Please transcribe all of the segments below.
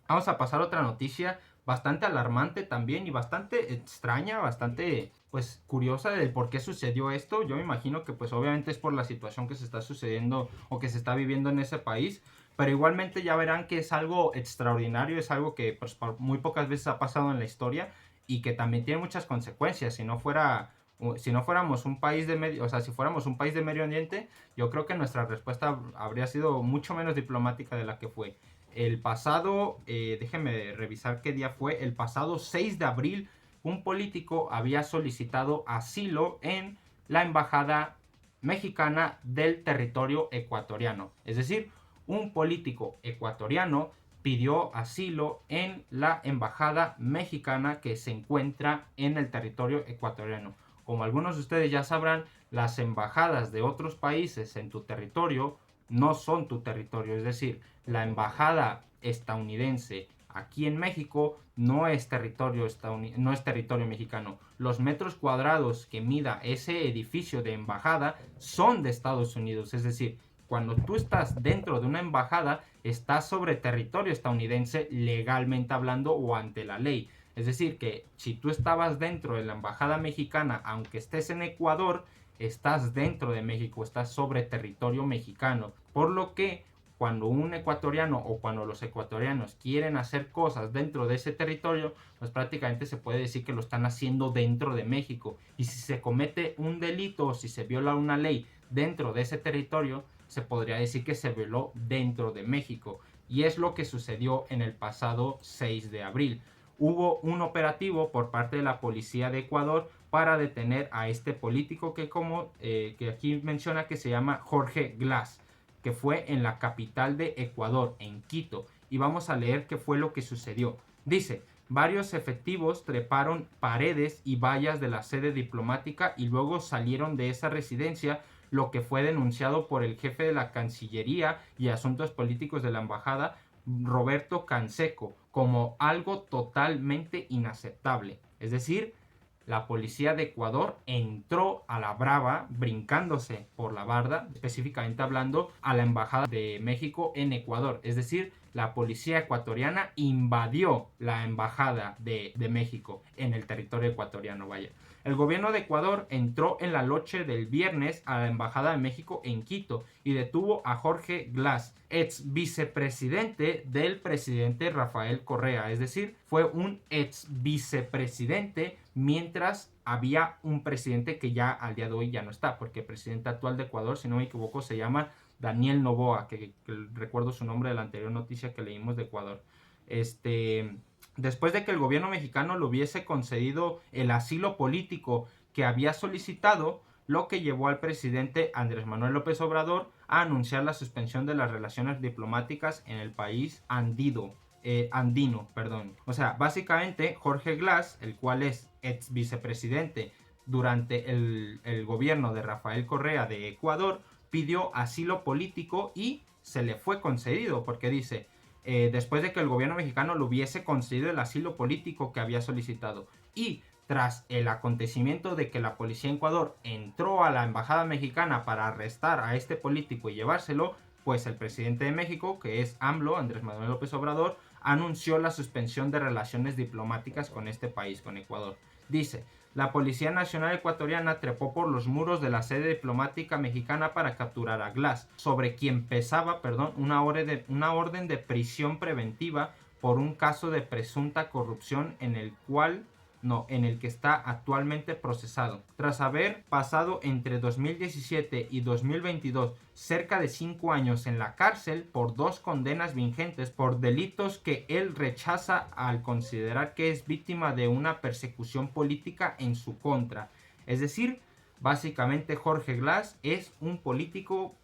Vamos a pasar a otra noticia bastante alarmante también y bastante extraña, bastante pues curiosa del por qué sucedió esto. Yo me imagino que pues obviamente es por la situación que se está sucediendo o que se está viviendo en ese país, pero igualmente ya verán que es algo extraordinario, es algo que pues muy pocas veces ha pasado en la historia y que también tiene muchas consecuencias. Si no fuéramos un país de medio, o sea, si fuéramos un país de Medio Oriente, yo creo que nuestra respuesta habría sido mucho menos diplomática de la que fue. El pasado, déjenme revisar qué día fue, el pasado 6 de abril, un político había solicitado asilo en la embajada mexicana del territorio ecuatoriano. Es decir, un político ecuatoriano pidió asilo en la embajada mexicana que se encuentra en el territorio ecuatoriano. Como algunos de ustedes ya sabrán, las embajadas de otros países en tu territorio no son tu territorio, es decir, la embajada estadounidense aquí en México no es no es territorio mexicano. Los metros cuadrados que mida ese edificio de embajada son de Estados Unidos, es decir, cuando tú estás dentro de una embajada, estás sobre territorio estadounidense legalmente hablando o ante la ley. Es decir, que si tú estabas dentro de la embajada mexicana, aunque estés en Ecuador, estás dentro de México, estás sobre territorio mexicano. Por lo que cuando un ecuatoriano o cuando los ecuatorianos quieren hacer cosas dentro de ese territorio, pues prácticamente se puede decir que lo están haciendo dentro de México. Y si se comete un delito o si se viola una ley dentro de ese territorio, se podría decir que se violó dentro de México. Y es lo que sucedió en el pasado 6 de abril. Hubo un operativo por parte de la policía de Ecuador para detener a este político que aquí menciona que se llama Jorge Glass, que fue en la capital de Ecuador, en Quito. Y vamos a leer qué fue lo que sucedió. Dice, varios efectivos treparon paredes y vallas de la sede diplomática y luego salieron de esa residencia, lo que fue denunciado por el jefe de la Cancillería y Asuntos Políticos de la Embajada, Roberto Canseco, como algo totalmente inaceptable. Es decir, la policía de Ecuador entró a la brava, brincándose por la barda, específicamente hablando, a la embajada de México en Ecuador. Es decir, la policía ecuatoriana invadió la embajada de México en el territorio ecuatoriano, vaya. El gobierno de Ecuador entró en la noche del viernes a la embajada de México en Quito y detuvo a Jorge Glass, ex vicepresidente del presidente Rafael Correa. Es decir, fue un ex vicepresidente mientras había un presidente que ya al día de hoy ya no está, porque el presidente actual de Ecuador, si no me equivoco, se llama Daniel Noboa, que recuerdo su nombre de la anterior noticia que leímos de Ecuador. Después de que el gobierno mexicano le hubiese concedido el asilo político que había solicitado, lo que llevó al presidente Andrés Manuel López Obrador a anunciar la suspensión de las relaciones diplomáticas en el país andino. O sea, básicamente Jorge Glass, el cual es ex vicepresidente durante el gobierno de Rafael Correa de Ecuador, pidió asilo político y se le fue concedido porque dice, después de que el gobierno mexicano le hubiese concedido el asilo político que había solicitado y tras el acontecimiento de que la policía en Ecuador entró a la embajada mexicana para arrestar a este político y llevárselo, pues el presidente de México, que es AMLO, Andrés Manuel López Obrador, anunció la suspensión de relaciones diplomáticas con este país, con Ecuador. Dice, la Policía Nacional Ecuatoriana trepó por los muros de la sede diplomática mexicana para capturar a Glass, sobre quien pesaba una orden de prisión preventiva por un caso de presunta corrupción en el que está actualmente procesado. Tras haber pasado entre 2017 y 2022 cerca de 5 años en la cárcel por 2 condenas vigentes por delitos que él rechaza al considerar que es víctima de una persecución política en su contra. Es decir, básicamente Jorge Glass es un político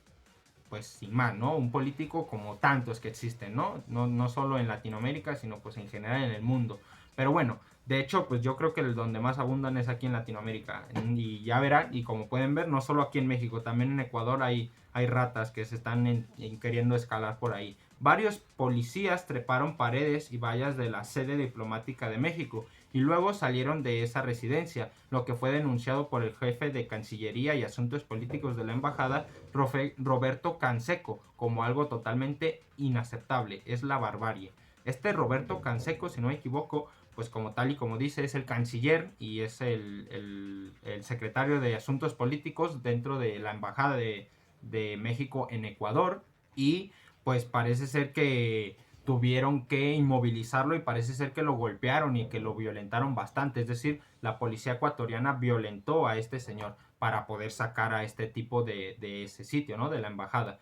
pues sin más, ¿no? Un político como tantos que existen, ¿no? No solo en Latinoamérica, sino pues en general en el mundo. Pero bueno, de hecho, pues yo creo que el donde más abundan es aquí en Latinoamérica. Y ya verán, y como pueden ver, no solo aquí en México, también en Ecuador hay ratas que se están queriendo escalar por ahí. Varios policías treparon paredes y vallas de la sede diplomática de México y luego salieron de esa residencia, lo que fue denunciado por el jefe de Cancillería y Asuntos Políticos de la Embajada, Roberto Canseco, como algo totalmente inaceptable. Es la barbarie. Este Roberto Canseco, si no me equivoco, pues como tal y como dice, es el canciller y es el secretario de Asuntos Políticos dentro de la Embajada de México en Ecuador. Y pues parece ser que tuvieron que inmovilizarlo y parece ser que lo golpearon y que lo violentaron bastante. Es decir, la policía ecuatoriana violentó a este señor para poder sacar a este tipo de ese sitio, ¿no? De la embajada.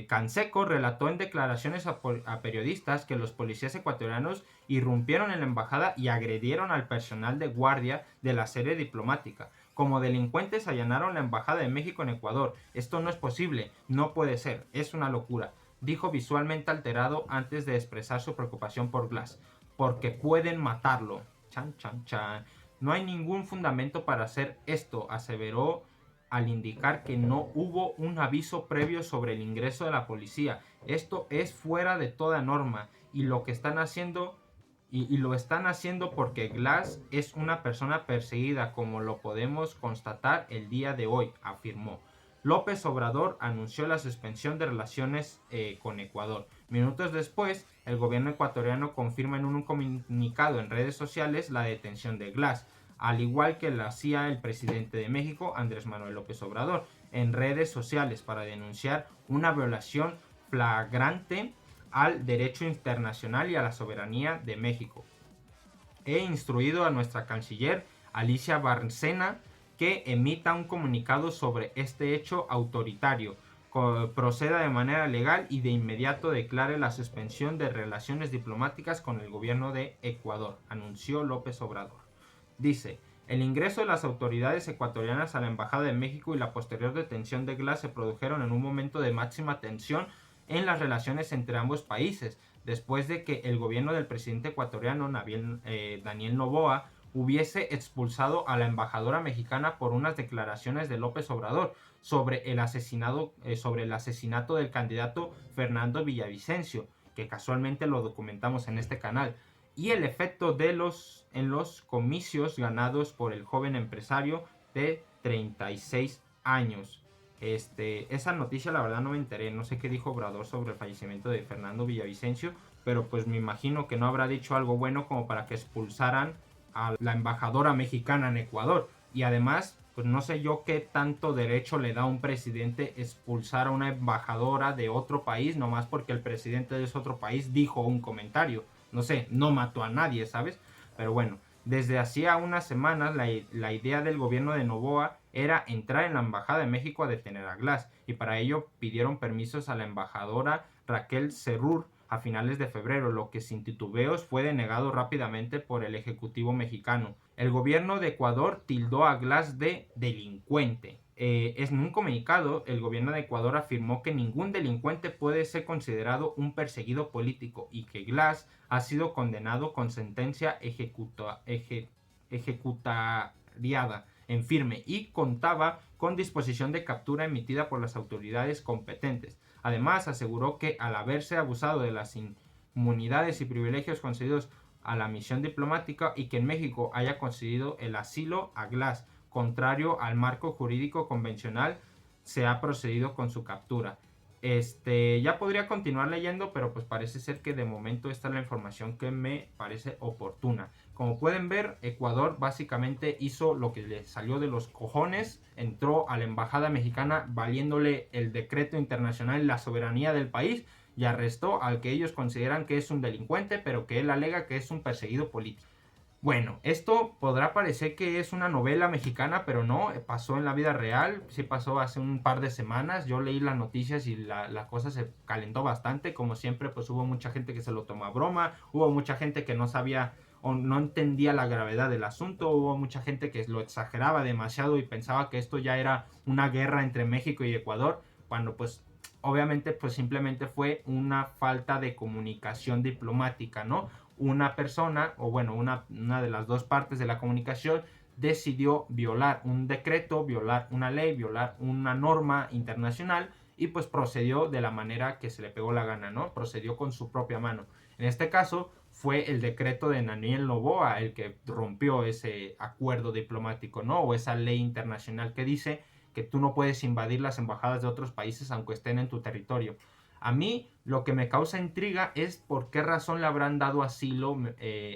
Canseco relató en declaraciones a periodistas que los policías ecuatorianos irrumpieron en la embajada y agredieron al personal de guardia de la sede diplomática. Como delincuentes allanaron la embajada de México en Ecuador. Esto no es posible, no puede ser, es una locura, dijo visualmente alterado antes de expresar su preocupación por Glass. Porque pueden matarlo. Chan, chan, chan. No hay ningún fundamento para hacer esto, aseveró al indicar que no hubo un aviso previo sobre el ingreso de la policía. Esto es fuera de toda norma y lo que están haciendo y lo están haciendo porque Glass es una persona perseguida, como lo podemos constatar el día de hoy, afirmó. López Obrador anunció la suspensión de relaciones con Ecuador. Minutos después, el gobierno ecuatoriano confirma en un comunicado en redes sociales la detención de Glass, al igual que lo hacía el presidente de México, Andrés Manuel López Obrador, en redes sociales para denunciar una violación flagrante al derecho internacional y a la soberanía de México. He instruido a nuestra canciller Alicia Bárcena que emita un comunicado sobre este hecho autoritario, proceda de manera legal y de inmediato declare la suspensión de relaciones diplomáticas con el gobierno de Ecuador, anunció López Obrador. Dice, el ingreso de las autoridades ecuatorianas a la Embajada de México y la posterior detención de Glass se produjeron en un momento de máxima tensión en las relaciones entre ambos países, después de que el gobierno del presidente ecuatoriano Daniel Noboa hubiese expulsado a la embajadora mexicana por unas declaraciones de López Obrador sobre el asesinato del candidato Fernando Villavicencio, que casualmente lo documentamos en este canal, y el efecto en los comicios ganados por el joven empresario de 36 años. Esa noticia la verdad no me enteré, no sé qué dijo Obrador sobre el fallecimiento de Fernando Villavicencio, pero pues me imagino que no habrá dicho algo bueno como para que expulsaran a la embajadora mexicana en Ecuador. Y además, pues no sé yo qué tanto derecho le da a un presidente expulsar a una embajadora de otro país, nomás porque el presidente de ese otro país dijo un comentario. No sé, no mató a nadie, ¿sabes? Pero bueno, desde hacía unas semanas la idea del gobierno de Noboa era entrar en la Embajada de México a detener a Glass, y para ello pidieron permisos a la embajadora Raquel Cerrur a finales de febrero, lo que sin titubeos fue denegado rápidamente por el Ejecutivo mexicano. El gobierno de Ecuador tildó a Glass de delincuente. En un comunicado, el gobierno de Ecuador afirmó que ningún delincuente puede ser considerado un perseguido político y que Glass ha sido condenado con sentencia ejecutariada en firme y contaba con disposición de captura emitida por las autoridades competentes. Además, aseguró que al haberse abusado de las inmunidades y privilegios concedidos a la misión diplomática y que en México haya concedido el asilo a Glass, contrario al marco jurídico convencional, se ha procedido con su captura. Ya podría continuar leyendo, pero pues parece ser que de momento esta es la información que me parece oportuna. Como pueden ver, Ecuador básicamente hizo lo que le salió de los cojones, entró a la embajada mexicana valiéndole el decreto internacional y la soberanía del país y arrestó al que ellos consideran que es un delincuente, pero que él alega que es un perseguido político. Bueno, esto podrá parecer que es una novela mexicana, pero no, pasó en la vida real, sí pasó hace un par de semanas, yo leí las noticias y la cosa se calentó bastante, como siempre pues hubo mucha gente que se lo tomó a broma, hubo mucha gente que no sabía o no entendía la gravedad del asunto, hubo mucha gente que lo exageraba demasiado y pensaba que esto ya era una guerra entre México y Ecuador, cuando pues obviamente pues simplemente fue una falta de comunicación diplomática, ¿no? Una persona, o bueno, una de las dos partes de la comunicación decidió violar un decreto, violar una ley, violar una norma internacional y pues procedió de la manera que se le pegó la gana, ¿no? Procedió con su propia mano. En este caso fue el decreto de Daniel Noboa el que rompió ese acuerdo diplomático, ¿no? O esa ley internacional que dice que tú no puedes invadir las embajadas de otros países aunque estén en tu territorio. A mí lo que me causa intriga es por qué razón le habrán dado asilo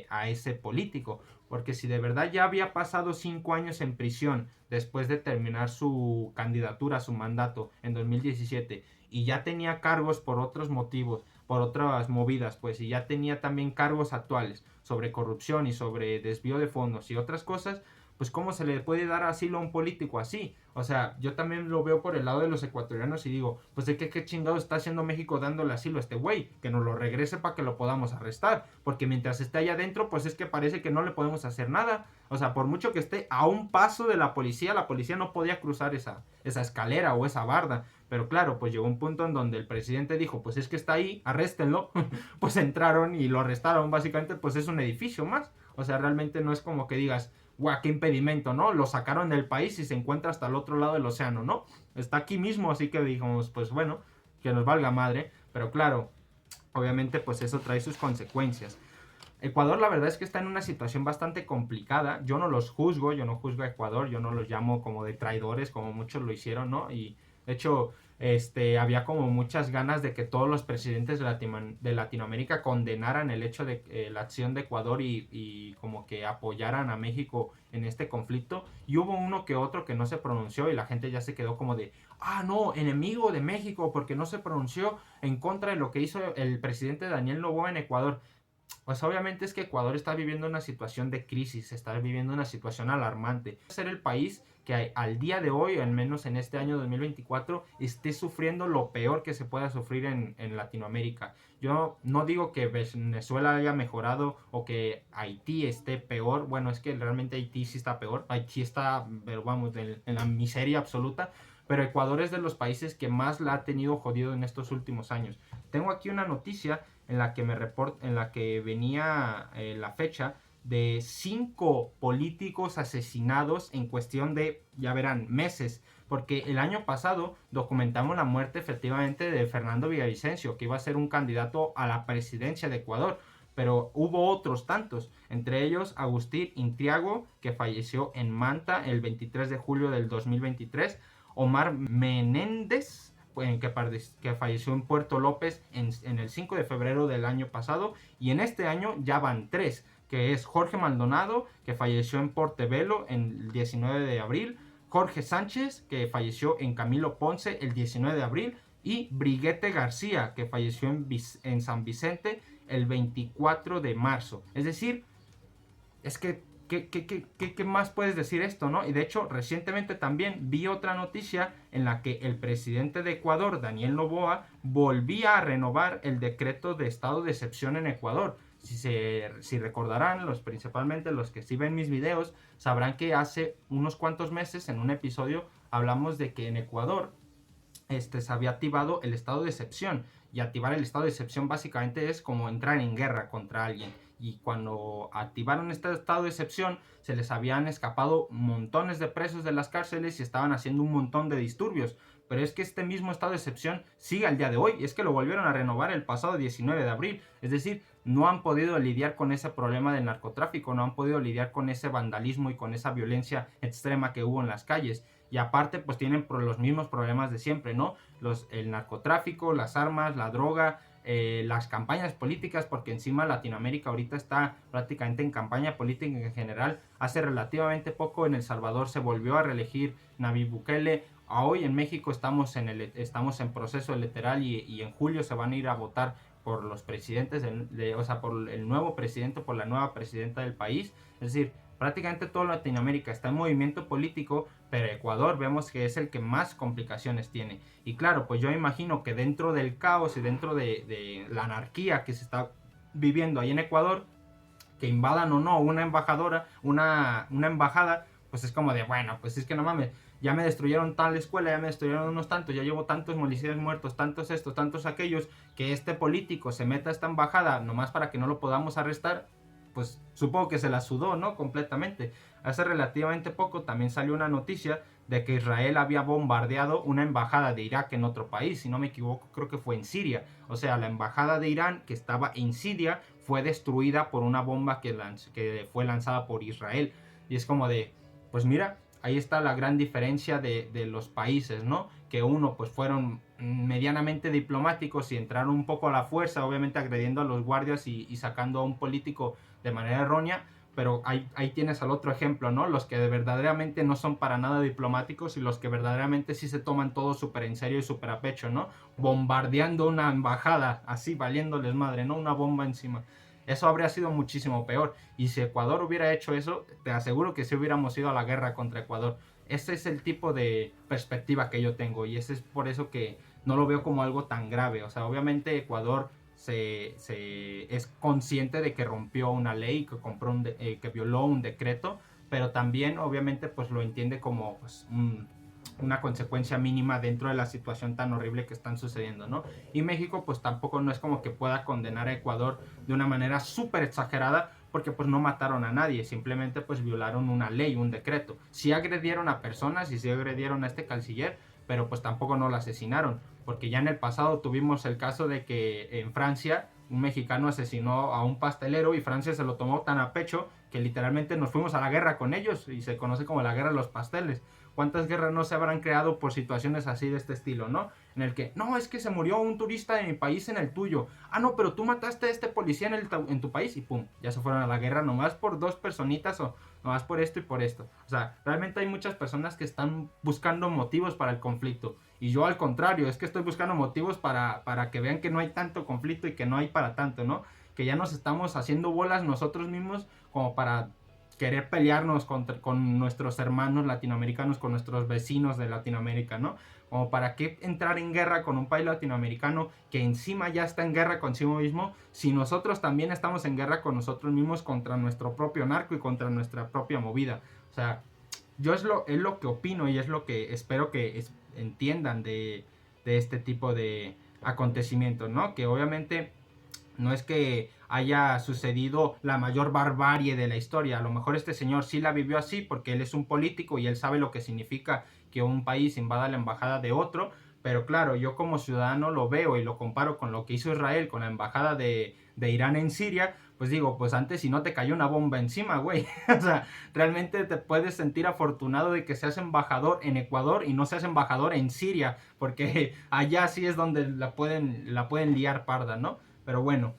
a ese político. Porque si de verdad ya había pasado 5 años en prisión después de terminar su candidatura, su mandato en 2017, y ya tenía cargos por otros motivos, por otras movidas, pues, y ya tenía también cargos actuales sobre corrupción y sobre desvío de fondos y otras cosas, pues cómo se le puede dar asilo a un político así. O sea, yo también lo veo por el lado de los ecuatorianos y digo, pues de qué chingado está haciendo México dándole asilo a este güey, que nos lo regrese para que lo podamos arrestar, porque mientras esté allá adentro, pues es que parece que no le podemos hacer nada. O sea, por mucho que esté a un paso de la policía no podía cruzar esa escalera o esa barda. Pero claro, pues llegó un punto en donde el presidente dijo, pues es que está ahí, arréstenlo. Pues entraron y lo arrestaron. Básicamente, pues es un edificio más. O sea, realmente no es como que digas, guau, qué impedimento, ¿no? Lo sacaron del país y se encuentra hasta el otro lado del océano, ¿no? Está aquí mismo, así que dijimos, pues bueno, que nos valga madre. Pero claro, obviamente pues eso trae sus consecuencias. Ecuador la verdad es que está en una situación bastante complicada. Yo no los juzgo, yo no juzgo a Ecuador, yo no los llamo como de traidores como muchos lo hicieron, ¿no? Y de hecho, había como muchas ganas de que todos los presidentes de Latinoamérica condenaran el hecho de la acción de Ecuador y como que apoyaran a México en este conflicto. Y hubo uno que otro que no se pronunció y la gente ya se quedó como de, ah, no, enemigo de México porque no se pronunció en contra de lo que hizo el presidente Daniel Noboa en Ecuador. Pues obviamente es que Ecuador está viviendo una situación de crisis, está viviendo una situación alarmante. Ser el país que al día de hoy, al menos en este año 2024, esté sufriendo lo peor que se pueda sufrir en Latinoamérica. Yo no digo que Venezuela haya mejorado o que Haití esté peor. Bueno, es que realmente Haití sí está peor. Haití está, pero vamos, en la miseria absoluta. Pero Ecuador es de los países que más la ha tenido jodido en estos últimos años. Tengo aquí una noticia en la que en la que venía la fecha de 5 políticos asesinados en cuestión de, ya verán, meses. Porque el año pasado documentamos la muerte efectivamente de Fernando Villavicencio, que iba a ser un candidato a la presidencia de Ecuador. Pero hubo otros tantos, entre ellos Agustín Intriago, que falleció en Manta el 23 de julio del 2023, Omar Menéndez, que falleció en Puerto López en el 5 de febrero del año pasado, y en este año ya van 3, que es Jorge Maldonado, que falleció en Portobelo el 19 de abril, Jorge Sánchez, que falleció en Camilo Ponce el 19 de abril, y Briguete García, que falleció en San Vicente el 24 de marzo. Es decir, es que ¿qué más puedes decir esto, no? Y de hecho, recientemente también vi otra noticia en la que el presidente de Ecuador, Daniel Noboa, volvía a renovar el decreto de estado de excepción en Ecuador. Si recordarán, principalmente los que sí ven mis videos, sabrán que hace unos cuantos meses en un episodio hablamos de que en Ecuador se había activado el estado de excepción. Y activar el estado de excepción básicamente es como entrar en guerra contra alguien. Y cuando activaron este estado de excepción, se les habían escapado montones de presos de las cárceles y estaban haciendo un montón de disturbios. Pero es que este mismo estado de excepción sigue al día de hoy. Es que lo volvieron a renovar el pasado 19 de abril. Es decir, no han podido lidiar con ese problema del narcotráfico, no han podido lidiar con ese vandalismo y con esa violencia extrema que hubo en las calles. Y aparte, pues tienen los mismos problemas de siempre, ¿no? El narcotráfico, las armas, la droga, las campañas políticas, porque encima Latinoamérica ahorita está prácticamente en campaña política en general. Hace relativamente poco en El Salvador se volvió a reelegir Nayib Bukele. Hoy en México estamos en proceso electoral y en julio se van a ir a votar por los presidentes, o sea, por el nuevo presidente, por la nueva presidenta del país. Es decir, prácticamente toda Latinoamérica está en movimiento político, pero Ecuador vemos que es el que más complicaciones tiene. Y claro, pues yo imagino que dentro del caos y dentro de la anarquía que se está viviendo ahí en Ecuador, que invadan o no una embajada, pues es como de, bueno, pues es que no mames, ya me destruyeron tal escuela, ya me destruyeron unos tantos, ya llevo tantos policías muertos, tantos estos, tantos aquellos, que este político se meta a esta embajada nomás para que no lo podamos arrestar. Pues supongo que se la sudó, ¿no? Completamente. Hace relativamente poco también salió una noticia de que Israel había bombardeado una embajada de Irak en otro país, si no me equivoco, creo que fue en Siria. O sea, la embajada de Irán que estaba en Siria fue destruida por una bomba que fue lanzada por Israel. Y es como de, pues mira, ahí está la gran diferencia de los países, ¿no? Que uno pues fueron medianamente diplomáticos y entraron un poco a la fuerza, obviamente agrediendo a los guardias y sacando a un político de manera errónea, pero ahí tienes al otro ejemplo, ¿no? Los que verdaderamente no son para nada diplomáticos y los que verdaderamente sí se toman todo súper en serio y súper a pecho, ¿no? Bombardeando una embajada, así valiéndoles madre, ¿no? Una bomba encima. Eso habría sido muchísimo peor. Y si Ecuador hubiera hecho eso, te aseguro que sí hubiéramos ido a la guerra contra Ecuador. Ese es el tipo de perspectiva que yo tengo y ese es por eso que no lo veo como algo tan grave. O sea, obviamente Ecuador es consciente de que rompió una ley, que violó un decreto, pero también obviamente pues lo entiende como pues, una consecuencia mínima dentro de la situación tan horrible que están sucediendo, ¿no? Y México pues tampoco no es como que pueda condenar a Ecuador de una manera súper exagerada porque pues no mataron a nadie, simplemente pues violaron una ley, un decreto. Sí agredieron a personas y sí agredieron a este canciller, pero pues tampoco no lo asesinaron, porque ya en el pasado tuvimos el caso de que en Francia un mexicano asesinó a un pastelero y Francia se lo tomó tan a pecho que literalmente nos fuimos a la guerra con ellos y se conoce como la guerra de los pasteles. ¿Cuántas guerras no se habrán creado por situaciones así de este estilo, no? En el que, no, es que se murió un turista de mi país en el tuyo. Ah, no, pero tú mataste a este policía en tu país y pum, ya se fueron a la guerra nomás por dos personitas o nomás por esto y por esto. O sea, realmente hay muchas personas que están buscando motivos para el conflicto. Y yo al contrario, es que estoy buscando motivos para que vean que no hay tanto conflicto y que no hay para tanto, ¿no? Que ya nos estamos haciendo bolas nosotros mismos como para querer pelearnos con nuestros hermanos latinoamericanos, con nuestros vecinos de Latinoamérica, ¿no? Como para qué entrar en guerra con un país latinoamericano que encima ya está en guerra consigo mismo, si nosotros también estamos en guerra con nosotros mismos contra nuestro propio narco y contra nuestra propia movida. O sea, yo es lo que opino y es lo que espero que entiendan de este tipo de acontecimientos, ¿no? Que obviamente no es que haya sucedido la mayor barbarie de la historia. A lo mejor este señor sí la vivió así porque él es un político y él sabe lo que significa que un país invada la embajada de otro. Pero claro, yo como ciudadano lo veo y lo comparo con lo que hizo Israel con la embajada de Irán en Siria. Pues digo, pues antes si no te cayó una bomba encima, güey. O sea, realmente te puedes sentir afortunado de que seas embajador en Ecuador y no seas embajador en Siria. Porque allá sí es donde la pueden liar parda, ¿no? Pero bueno,